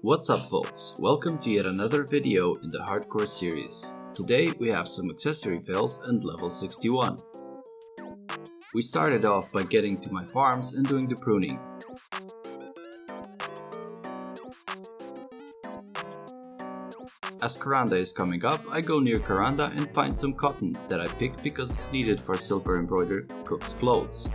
What's up folks, welcome to yet another video in the hardcore series. Today we have some accessory fails and level 61. We started off by getting to my farms and doing the pruning. As Karanda is coming up, I go near Karanda and find some cotton that I picked because it's needed for silver embroidered cook's clothes.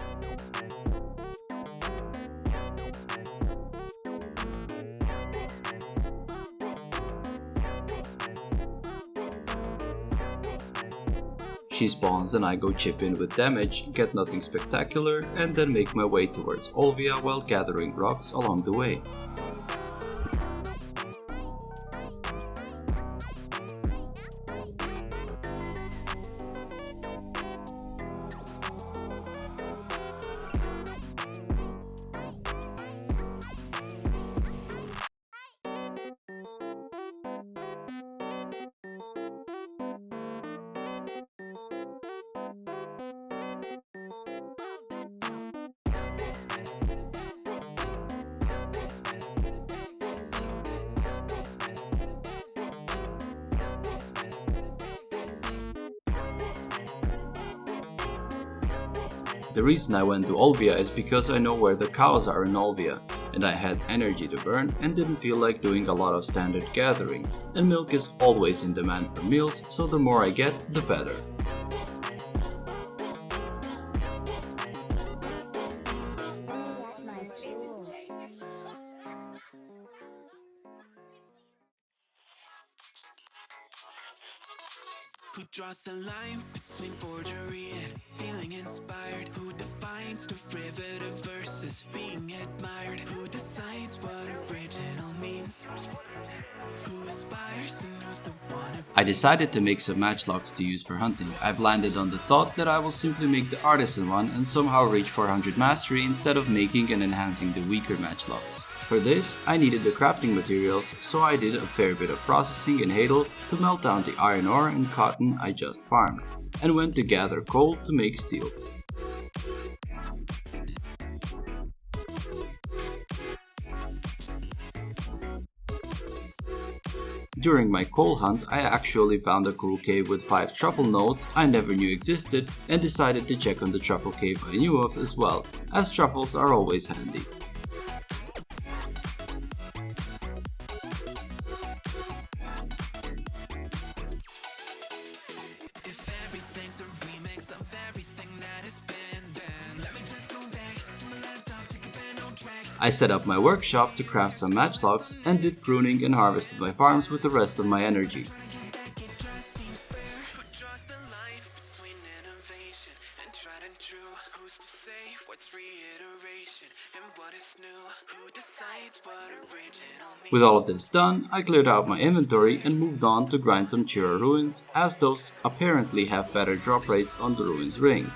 She spawns and I go chip in with damage, get nothing spectacular, and then make my way towards Olvia while gathering rocks along the way. The reason I went to Olvia is because I know where the cows are in Olvia, and I had energy to burn and didn't feel like doing a lot of standard gathering, and milk is always in demand for meals, so the more I get, the better. Who draws the line between forgery and feeling inspired? Who defines derivative versus being admired? Who decides what original means? Who aspires and who's the one? I decided to make some matchlocks to use for hunting. I've landed on the thought that I will simply make the artisan one and somehow reach 400 mastery instead of making and enhancing the weaker matchlocks. For this, I needed the crafting materials, so I did a fair bit of processing in Hadel to melt down the iron ore and cotton I just farmed, and went to gather coal to make steel. During my coal hunt, I actually found a cool cave with 5 truffle nodes I never knew existed and decided to check on the truffle cave I knew of as well, as truffles are always handy. I set up my workshop to craft some matchlocks and did pruning and harvested my farms with the rest of my energy. With all of this done, I cleared out my inventory and moved on to grind some Chura ruins, as those apparently have better drop rates on the ruins ring.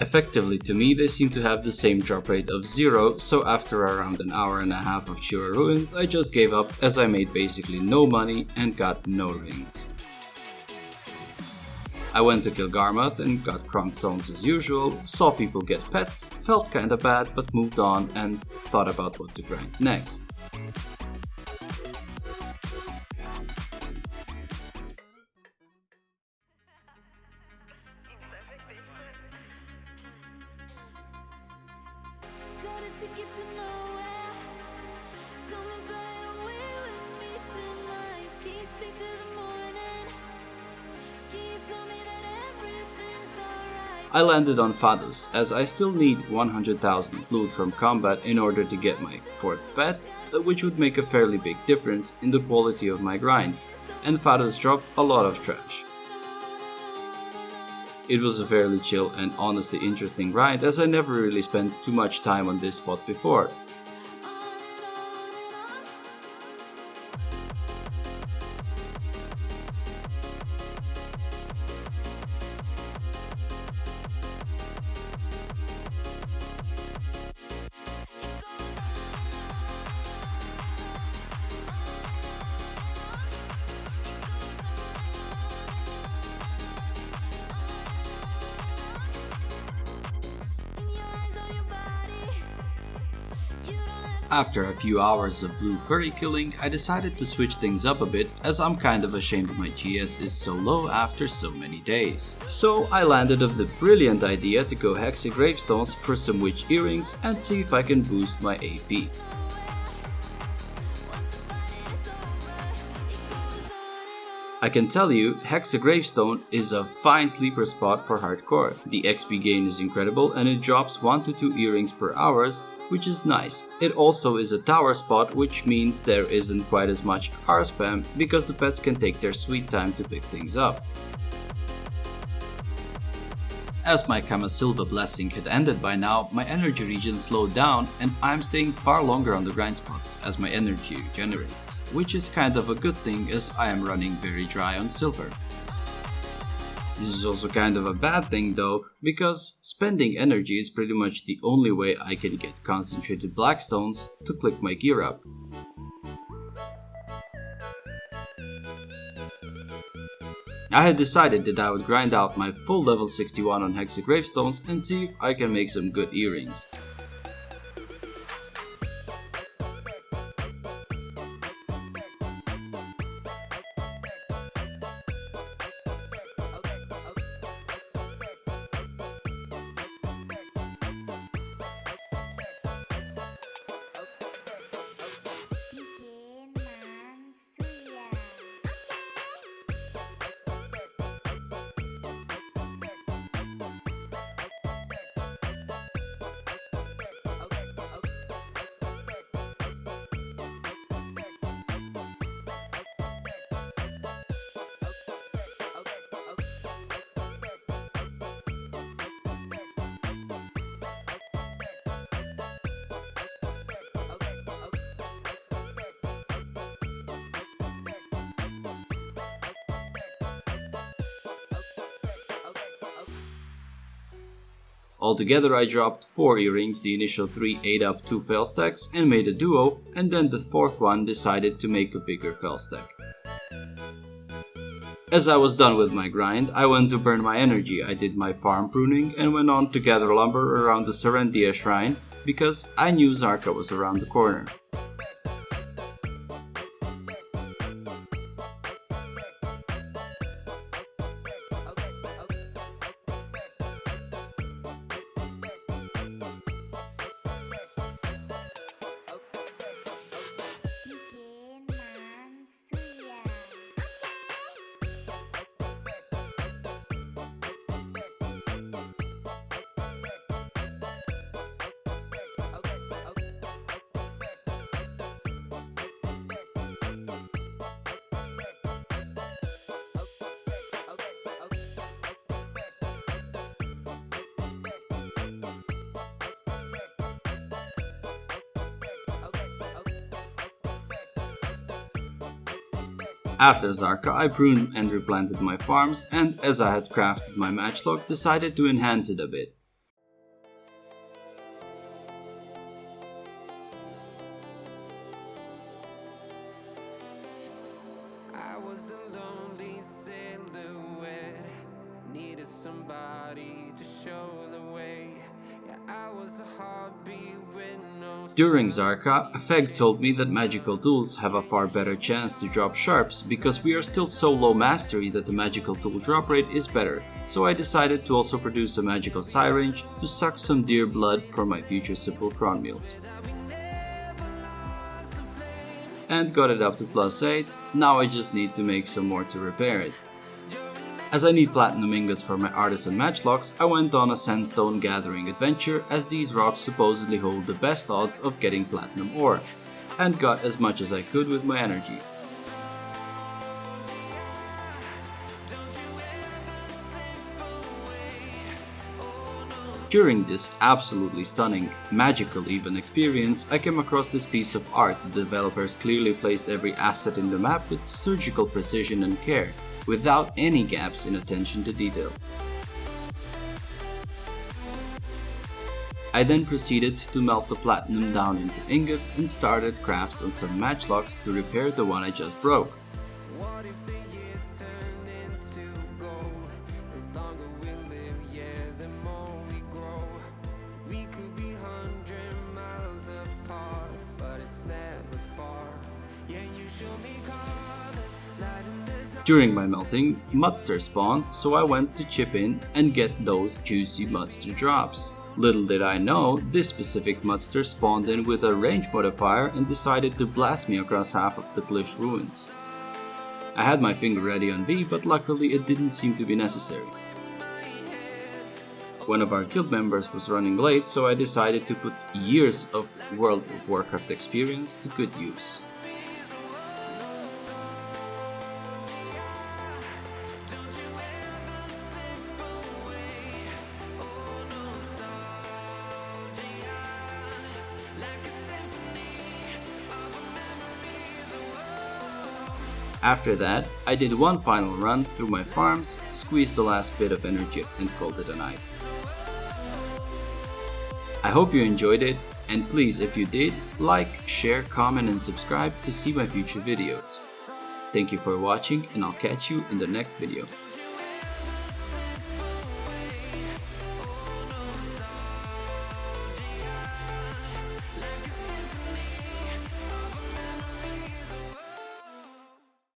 Effectively, to me, they seem to have the same drop rate of 0, so after around an hour and a half of Chura ruins, I just gave up as I made basically no money and got no rings. I went to kill Garmoth and got Kronk stones as usual, saw people get pets, felt kinda bad but moved on and thought about what to grind next. I landed on Fadus, as I still need 100,000 loot from combat in order to get my 4th pet, which would make a fairly big difference in the quality of my grind, and Fadus dropped a lot of trash. It was a fairly chill and honestly interesting grind, as I never really spent too much time on this spot before. After a few hours of blue furry killing, I decided to switch things up a bit as I'm kind of ashamed my GS is so low after so many days. So I landed on the brilliant idea to go hexa gravestones for some witch earrings and see if I can boost my AP. I can tell you, Hexa Gravestone is a fine sleeper spot for hardcore. The XP gain is incredible and it drops 1 to 2 earrings per hour, which is nice. It also is a tower spot, which means there isn't quite as much R spam because the pets can take their sweet time to pick things up. As my Kamasilva blessing had ended by now, my energy regen slowed down and I'm staying far longer on the grind spots as my energy regenerates, which is kind of a good thing as I am running very dry on silver. This is also kind of a bad thing though, because spending energy is pretty much the only way I can get concentrated blackstones to click my gear up. I had decided that I would grind out my full level 61 on Hexa Gravestones and see if I can make some good earrings. Altogether I dropped 4 earrings, the initial 3 ate up 2 fail stacks and made a duo, and then the 4th one decided to make a bigger fail stack. As I was done with my grind, I went to burn my energy. I did my farm pruning and went on to gather lumber around the Serendia shrine because I knew Zarka was around the corner. After Zarka, I pruned and replanted my farms, and as I had crafted my matchlock, decided to enhance it a bit. I was a lonely silhouette, needed somebody to show the way. Yeah, I was a heartbeat with no. During Zarka, Feg told me that magical tools have a far better chance to drop sharps because we are still so low mastery that the magical tool drop rate is better, so I decided to also produce a magical syringe to suck some deer blood for my future simple cron meals. And got it up to +8, now I just need to make some more to repair it. As I need platinum ingots for my artisan matchlocks, I went on a sandstone gathering adventure as these rocks supposedly hold the best odds of getting platinum ore, and got as much as I could with my energy. During this absolutely stunning, magical even experience, I came across this piece of art. The developers clearly placed every asset in the map with surgical precision and care, without any gaps in attention to detail. I then proceeded to melt the platinum down into ingots and started crafts on some matchlocks to repair the one I just broke. What if the years turn into gold? The longer we live, yeah, the more we grow. We could be 100 miles apart, but During my melting, mudster spawned, so I went to chip in and get those juicy mudster drops. Little did I know, this specific mudster spawned in with a range modifier and decided to blast me across half of the cliff's ruins. I had my finger ready on V, but luckily it didn't seem to be necessary. One of our guild members was running late, so I decided to put years of World of Warcraft experience to good use. After that, I did one final run through my farms, squeezed the last bit of energy and called it a night. I hope you enjoyed it, and please, if you did, like, share, comment and subscribe to see my future videos. Thank you for watching, and I'll catch you in the next video.